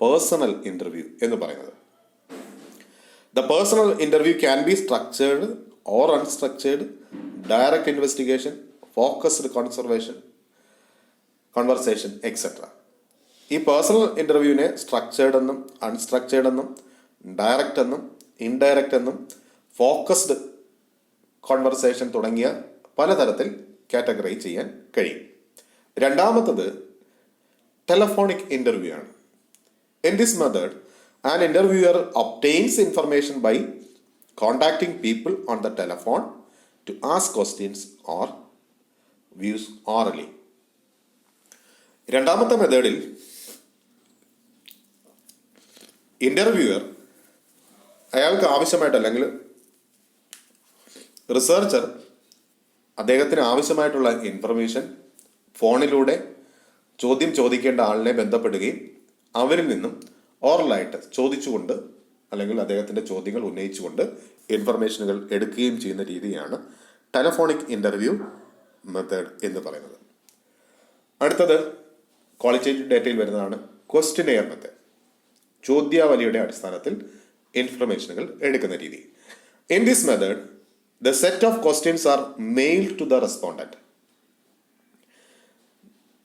പേഴ്സണൽ ഇന്റർവ്യൂ എന്ന് പറയുന്നത്. The personal interview can be structured or unstructured, direct investigation, focused conversation etcetera. ഈ പേഴ്സണൽ ഇന്റർവ്യൂവിനെ സ്ട്രക്ചേർഡ് എന്നും അൺസ്ട്രക്ചേർഡ് എന്നും ഡയറക്റ്റ് എന്നും ഇൻഡയറക്റ്റ് എന്നും ഫോക്കസ്ഡ് കോൺവെർസേഷൻ തുടങ്ങിയ പലതരത്തിൽ കാറ്റഗറൈസ് ചെയ്യാൻ കഴിയും. രണ്ടാമത്തത് ടെലഫോണിക് ഇന്റർവ്യൂ ആണ്. In this method an interviewer ഒബ്റ്റെയിൻസ് information by contacting people on the telephone to ask questions or views orally. രണ്ടാമത്തെ മെത്തേഡിൽ ഇന്റർവ്യൂവർ അയാൾക്ക് ആവശ്യമായിട്ട് അല്ലെങ്കിൽ റിസർച്ചർ അദ്ദേഹത്തിന് ആവശ്യമായിട്ടുള്ള ഇൻഫർമേഷൻ ഫോണിലൂടെ ചോദ്യം ചോദിക്കേണ്ട ആളിനെ ബന്ധപ്പെടുകയും അവരിൽ നിന്നും ഓറലായിട്ട് ചോദിച്ചുകൊണ്ട് അല്ലെങ്കിൽ അദ്ദേഹത്തിൻ്റെ ചോദ്യങ്ങൾ ഉന്നയിച്ചുകൊണ്ട് ഇൻഫർമേഷനുകൾ എടുക്കുകയും ചെയ്യുന്ന രീതിയാണ് ടെലഫോണിക് ഇൻ്റർവ്യൂ മെത്തേഡ് എന്ന് പറയുന്നത്. അടുത്തത് ക്വാളിറ്റേറ്റീവ് ഡേറ്റയിൽ വരുന്നതാണ് ക്വസ്റ്റ്യനെയർ മെത്തേഡ്. ചോദ്യാവലിയുടെ അടിസ്ഥാനത്തിൽ ഇൻഫർമേഷനുകൾ എടുക്കുന്ന രീതി. In this method the set of questions are mailed to the respondent.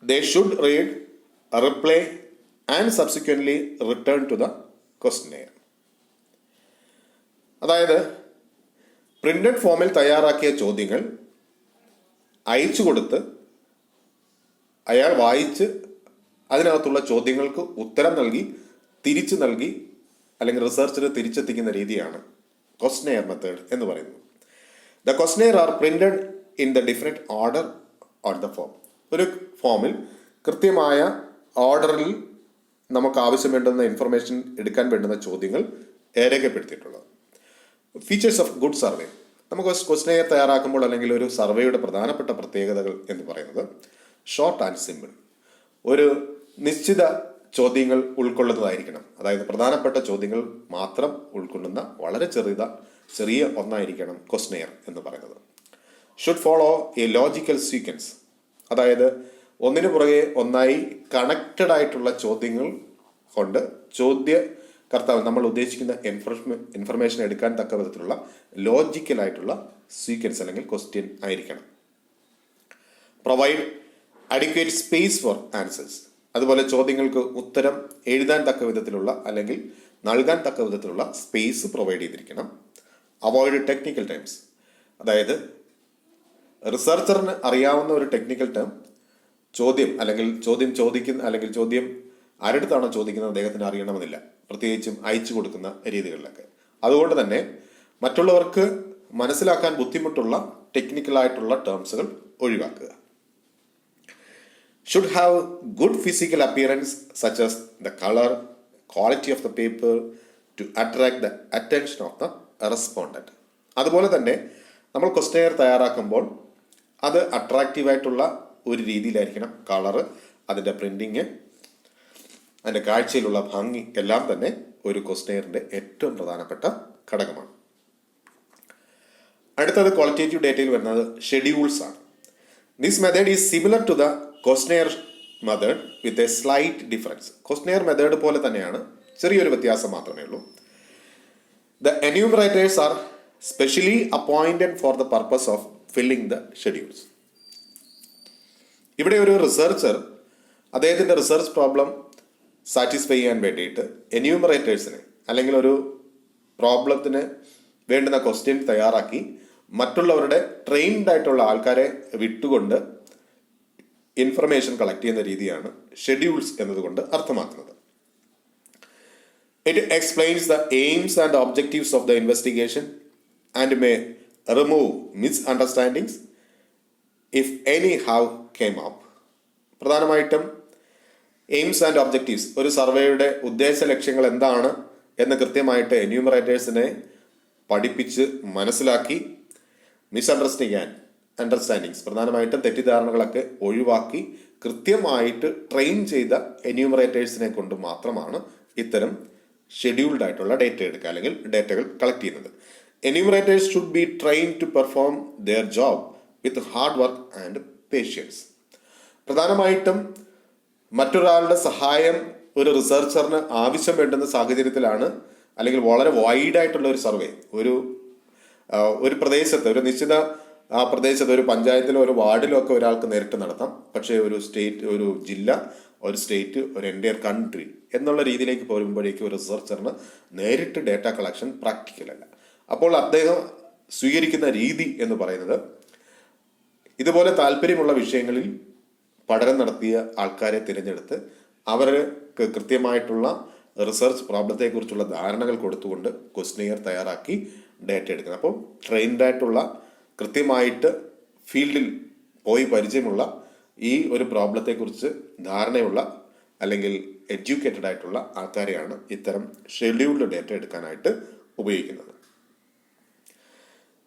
They should read, reply and subsequently return to the questionnaire. അതായത് പ്രിന്റഡ് ഫോമിൽ തയ്യാറാക്കിയ ചോദ്യങ്ങൾ അയച്ചു കൊടുത്ത് അയാൾ വായിച്ച് അതിനകത്തുള്ള ചോദ്യങ്ങൾക്ക് ഉത്തരം നൽകി തിരിച്ചു നൽകി അല്ലെങ്കിൽ റിസർച്ചിന് തിരിച്ചെത്തിക്കുന്ന രീതിയാണ് ക്വസ്റ്റ്യനെയർ മെത്തേഡ് എന്ന് പറയുന്നത്. The questionnaire are printed in the different order on the form. ഒരു ഫോമിൽ കൃത്യമായ ഓർഡറിൽ നമുക്ക് ആവശ്യം വേണ്ടുന്ന ഇൻഫർമേഷൻ എടുക്കാൻ വേണ്ടുന്ന ചോദ്യങ്ങൾ രേഖപ്പെടുത്തിയിട്ടുള്ളത്. Features of good survey. നമുക്ക് ക്വസ്റ്റ്യനെയർ തയ്യാറാക്കുമ്പോൾ അല്ലെങ്കിൽ ഒരു സർവേയുടെ പ്രധാനപ്പെട്ട പ്രത്യേകതകൾ എന്ന് പറയുന്നത് ഷോർട്ട് ആൻഡ് സിമ്പിൾ. ഒരു നിശ്ചിത ചോദ്യങ്ങൾ ഉൾക്കൊള്ളുന്നതായിരിക്കണം. അതായത് പ്രധാനപ്പെട്ട ചോദ്യങ്ങൾ മാത്രം ഉൾക്കൊള്ളുന്ന വളരെ ചെറിയ ഒന്നായിരിക്കണം ക്വസ്റ്റ്യനെയർ എന്ന് പറയുന്നത്. Should follow A logical sequence. അതായത് ഒന്നിനു പുറകെ ഒന്നായി കണക്റ്റഡ് ആയിട്ടുള്ള ചോദ്യങ്ങൾ കൊണ്ട് ചോദ്യകർത്താവ് നമ്മൾ ഉദ്ദേശിക്കുന്ന ഇൻഫർമേഷൻ എടുക്കാൻ തക്ക വിധത്തിലുള്ള ലോജിക്കലായിട്ടുള്ള സീക്വൻസ് അല്ലെങ്കിൽ ക്വസ്റ്റ്യൻ ആയിരിക്കണം. Provide adequate space four answers. അതുപോലെ ചോദ്യങ്ങൾക്ക് ഉത്തരം എഴുതാൻ തക്ക വിധത്തിലുള്ള അല്ലെങ്കിൽ നൽകാൻ തക്ക വിധത്തിലുള്ള സ്പേസ് പ്രൊവൈഡ് ചെയ്തിരിക്കണം. Avoid technical terms. അതായത് റിസർച്ചറിന് അറിയാവുന്ന ഒരു ടെക്നിക്കൽ ടേം ചോദ്യം ആരുടെടുത്താണോ ചോദിക്കുന്നത് അദ്ദേഹത്തിന് അറിയണമെന്നില്ല, പ്രത്യേകിച്ചും അയച്ചു കൊടുക്കുന്ന രീതികളിലൊക്കെ. അതുകൊണ്ട് തന്നെ മറ്റുള്ളവർക്ക് മനസ്സിലാക്കാൻ ബുദ്ധിമുട്ടുള്ള ടെക്നിക്കലായിട്ടുള്ള ടേംസുകൾ ഒഴിവാക്കുക. Should have good physical appearance such as the color, quality of the paper to attract the attention of the respondent. അതുപോലെ തന്നെ നമ്മൾ ക്വസ്റ്റ്യനെയർ തയ്യാറാക്കുമ്പോൾ അത് അട്രാക്റ്റീവായിട്ടുള്ള ഒരു രീതിയിലായിരിക്കണം. കളറ്, അതിൻ്റെ പ്രിൻറ്റിങ്, അതിൻ്റെ കാഴ്ചയിലുള്ള ഭംഗി എല്ലാം തന്നെ ഒരു ക്വസ്റ്റ്യനെയറിൻ്റെ ഏറ്റവും പ്രധാനപ്പെട്ട ഘടകമാണ്. അടുത്തത് ക്വാളിറ്റേറ്റീവ് ഡേറ്റയിൽ വരുന്നത് ഷെഡ്യൂൾസ് ആണ്. This method is similar to the questionnaire method with a slight difference. Questionnaire method പോലെ തന്നെയാണ്, ചെറിയൊരു വ്യത്യാസം മാത്രമേ ഉള്ളൂ. The enumerators are specially appointed for the purpose of filling the schedules. ഇവിടെ ഒരു റിസർച്ചർ അദ്ദേഹത്തിൻ്റെ റിസർച്ച് പ്രോബ്ലം സാറ്റിസ്ഫൈ ചെയ്യാൻ വേണ്ടിയിട്ട് എന്യൂമറേറ്റേഴ്സിനെ അല്ലെങ്കിൽ ഒരു പ്രോബ്ലത്തിന് വേണ്ടുന്ന ക്വസ്റ്റ്യൻ തയ്യാറാക്കി മറ്റുള്ളവരുടെ ട്രെയിൻഡ് ആയിട്ടുള്ള ആൾക്കാരെ വിട്ടുകൊണ്ട് ഇൻഫർമേഷൻ കളക്ട് ചെയ്യുന്ന രീതിയാണ് ഷെഡ്യൂൾസ് എന്നതുകൊണ്ട് അർത്ഥമാക്കുന്നത്. It explains the aims and objectives of the investigation and may remove misunderstandings if any have came up. പ്രധാനമായിട്ടും എയിംസ് ആൻഡ് ഒബ്ജക്റ്റീവ്സ്, ഒരു സർവേയുടെ ഉദ്ദേശ ലക്ഷ്യങ്ങൾ എന്താണ് എന്ന് കൃത്യമായിട്ട് എന്യൂമറേറ്റേഴ്സിനെ പഠിപ്പിച്ച് മനസ്സിലാക്കി അണ്ടർസ്റ്റാൻഡിങ്സ് പ്രധാനമായിട്ടും തെറ്റിദ്ധാരണകളൊക്കെ ഒഴിവാക്കി കൃത്യമായിട്ട് ട്രെയിൻ ചെയ്ത എന്യൂമറേറ്റേഴ്സിനെ കൊണ്ട് മാത്രമാണ് ഇത്തരം ഷെഡ്യൂൾഡ് ആയിട്ടുള്ള ഡേറ്റ എടുക്കുക അല്ലെങ്കിൽ ഡേറ്റകൾ കളക്ട് ചെയ്യുന്നത്. Enumerators should be train to perform their job with hard work and patience. പ്രധാനമായിട്ടും മറ്റൊരാളുടെ സഹായം ഒരു റിസർച്ചറിന് ആവശ്യം വേണ്ടുന്ന സാഹചര്യത്തിലാണ് അല്ലെങ്കിൽ വളരെ വൈഡായിട്ടുള്ള ഒരു സർവേ ഒരു പ്രദേശത്ത്, ഒരു നിശ്ചിത ആ പ്രദേശത്ത്, ഒരു പഞ്ചായത്തിലോ ഒരു വാർഡിലോ ഒക്കെ ഒരാൾക്ക് നേരിട്ട് നടത്താം. പക്ഷേ ഒരു സ്റ്റേറ്റ്, ഒരു ജില്ല, ഒരു സ്റ്റേറ്റ്, ഒരു എൻ്റയർ കൺട്രി എന്നുള്ള രീതിയിലേക്ക് പോകുമ്പോഴേക്കും ഒരു റിസർച്ചറിന് നേരിട്ട് ഡേറ്റ കളക്ഷൻ പ്രാക്ടിക്കൽ അല്ല. അപ്പോൾ അദ്ദേഹം സ്വീകരിക്കുന്ന രീതി എന്ന് പറയുന്നത് ഇതുപോലെ താല്പര്യമുള്ള വിഷയങ്ങളിൽ പഠനം നടത്തിയ ആൾക്കാരെ തിരഞ്ഞെടുത്ത് അവർക്ക് കൃത്യമായിട്ടുള്ള റിസർച്ച് പ്രോബ്ലത്തെക്കുറിച്ചുള്ള ധാരണകൾ കൊടുത്തുകൊണ്ട് ക്വസ്റ്റ്യനെയർ തയ്യാറാക്കി ഡേറ്റ എടുക്കുന്നത്. അപ്പോൾ ട്രെയിൻഡ് ആയിട്ടുള്ള, കൃത്യമായിട്ട് ഫീൽഡിൽ പോയി പരിചയമുള്ള, ഈ ഒരു പ്രോബ്ലത്തെക്കുറിച്ച് ധാരണയുള്ള അല്ലെങ്കിൽ എഡ്യൂക്കേറ്റഡ് ആയിട്ടുള്ള ആൾക്കാരെയാണ് ഇത്തരം ഷെഡ്യൂൾഡ് ഡേറ്റ എടുക്കാനായിട്ട് ഉപയോഗിക്കുന്നത്.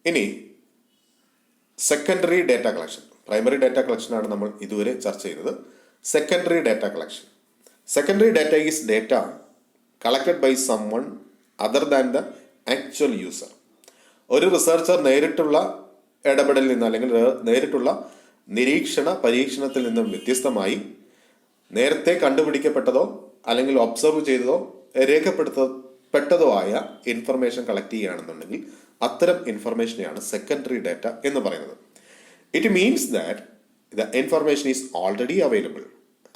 ഇനി secondary data collection. Primary data കളക്ഷനാണ് നമ്മൾ ഇതുവരെ ചർച്ച ചെയ്തത്. Secondary data collection. Secondary data is data collected by someone other than the actual user. ഒരു റിസർച്ചർ നേരിട്ടുള്ള ഇടപെടലിൽ നിന്ന് അല്ലെങ്കിൽ നേരിട്ടുള്ള പരീക്ഷണത്തിൽ നിന്നും വ്യത്യസ്തമായി നേരത്തെ കണ്ടുപിടിക്കപ്പെട്ടതോ അല്ലെങ്കിൽ ഒബ്സർവ് ചെയ്തതോ രേഖപ്പെടുത്തപ്പെട്ടതോ ആയ ഇൻഫർമേഷൻ കളക്ട് ചെയ്യുകയാണെന്നുണ്ടെങ്കിൽ അത്തരം ഇൻഫർമേഷനെയാണ് സെക്കൻഡറി ഡാറ്റ എന്ന് പറയുന്നത്. It means that the information is already available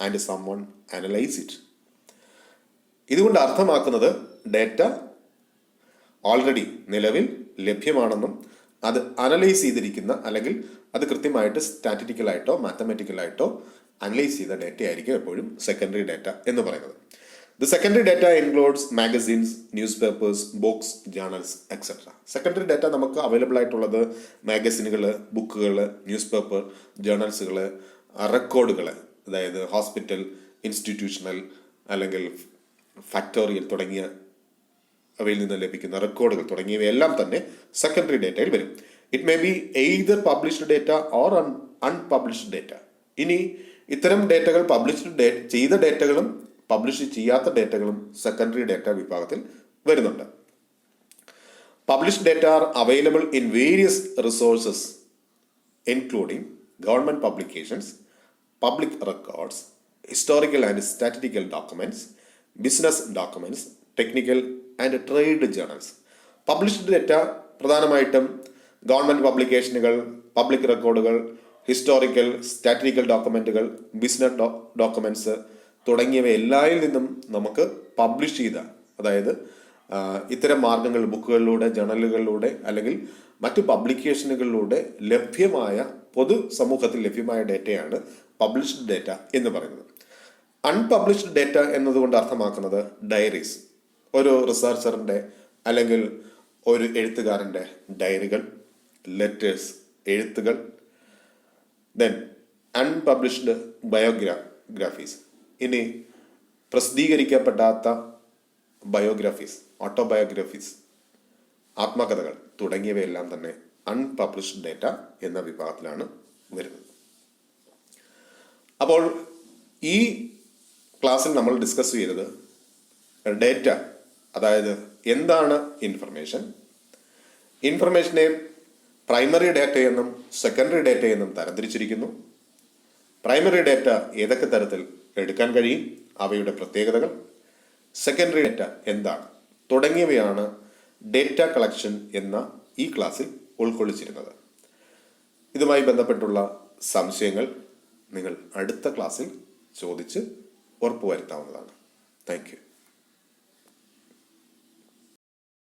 and someone analyse it. ഇതുകൊണ്ട് അർത്ഥമാക്കുന്നത് ഡാറ്റ ഓൾറെഡി നിലവിൽ ലഭ്യമാണെന്നും അത് അനലൈസ് ചെയ്തിരിക്കുന്ന അല്ലെങ്കിൽ അത് കൃത്യമായിട്ട് സ്റ്റാറ്റിസ്റ്റിക്കലായിട്ടോ മാത്തമാറ്റിക്കലായിട്ടോ അനലൈസ് ചെയ്ത ഡാറ്റ ആയിരിക്കും എപ്പോഴും സെക്കൻഡറി ഡാറ്റ എന്ന് പറയുന്നത്. The secondary data includes magazines, news papers, books, journals etcetera. Secondary data നമുക്ക് അവൈലബിൾ ആയിട്ടുള്ളത് മാഗസിനുകൾ, ബുക്കുകൾ, ന്യൂസ് പേപ്പർ, ജേർണൽസുകൾ, റെക്കോർഡുകൾ, അതായത് ഹോസ്പിറ്റൽ, ഇൻസ്റ്റിറ്റ്യൂഷണൽ അല്ലെങ്കിൽ ഫാക്ടോറിയൽ തുടങ്ങിയ അവയിൽ നിന്ന് ലഭിക്കുന്ന റെക്കോർഡുകൾ തുടങ്ങിയവയെല്ലാം തന്നെ സെക്കൻഡറി ഡാറ്റയിൽ വരും. It may be either published data or unpublished data. ഇനി ഇത്തരം ഡാറ്റകൾ ചെയ്ത ഡാറ്റകളും പബ്ലിഷ് ചെയ്യാത്ത ഡാറ്റകളും സെക്കൻഡറി ഡാറ്റ വിഭാഗത്തിൽ വരുന്നുണ്ട്. Published data are available in various resources including government publications, public records, historical and statistical documents, business documents, technical and trade journals. Published data പ്രധാനമായിട്ടും ഗവൺമെന്റ് പബ്ലിക്കേഷനുകൾ, പബ്ലിക് റെക്കോർഡുകൾ, ഹിസ്റ്റോറിക്കൽ, സ്റ്റാറ്റിസ്റ്റിക്കൽ ഡോക്യുമെന്റുകൾ, ബിസിനസ് ഡോക്യുമെന്റ്സ് തുടങ്ങിയവ എല്ലായിൽ നിന്നും നമുക്ക് പബ്ലിഷ് ചെയ്ത, അതായത് ഇത്തരം മാർഗങ്ങൾ ബുക്കുകളിലൂടെ, ജേർണലുകളിലൂടെ അല്ലെങ്കിൽ മറ്റു പബ്ലിക്കേഷനുകളിലൂടെ ലഭ്യമായ പൊതു സമൂഹത്തിൽ ലഭ്യമായ ഡാറ്റയാണ് പബ്ലിഷ്ഡ് ഡാറ്റ എന്ന് പറയുന്നത്. അൺപബ്ലിഷ്ഡ് ഡാറ്റ എന്നതുകൊണ്ട് അർത്ഥമാക്കുന്നത് ഡയറീസ്, ഒരു റിസർച്ചറിൻ്റെ അല്ലെങ്കിൽ ഒരു എഴുത്തുകാരൻ്റെ ഡയറികൾ, ലെറ്റേഴ്സ്, എഴുത്തുകൾ. Then unpublished biographies. ഇനി പ്രസിദ്ധീകരിക്കപ്പെടാത്ത ബയോഗ്രാഫീസ്, ഓട്ടോബയോഗ്രഫീസ്, ആത്മകഥകൾ തുടങ്ങിയവയെല്ലാം തന്നെ അൺപബ്ലിഷ്ഡ് ഡാറ്റ എന്ന വിഭാഗത്തിലാണ് വരുന്നത്. അപ്പോൾ ഈ ക്ലാസ്സിൽ നമ്മൾ ഡിസ്കസ് ചെയ്തത് ഡാറ്റ, അതായത് എന്താണ് ഇൻഫർമേഷനെ പ്രൈമറി ഡാറ്റ എന്നും സെക്കൻഡറി ഡാറ്റ എന്നും തരംതിരിച്ചിരിക്കുന്നു. പ്രൈമറി ഡാറ്റ ഏതൊക്കെ തരത്തിൽ എടുക്കാൻ കഴിയും, അവയുടെ പ്രത്യേകതകൾ, സെക്കൻഡറി ഡാറ്റ എന്താണ് തുടങ്ങിയവയാണ് ഡാറ്റ കളക്ഷൻ എന്ന ഈ ക്ലാസ്സിൽ ഉൾക്കൊള്ളിച്ചിരുന്നത്. ഇതുമായി ബന്ധപ്പെട്ടുള്ള സംശയങ്ങൾ നിങ്ങൾ അടുത്ത ക്ലാസ്സിൽ ചോദിച്ച് ഉറപ്പുവരുത്താവുന്നതാണ്. Thank you.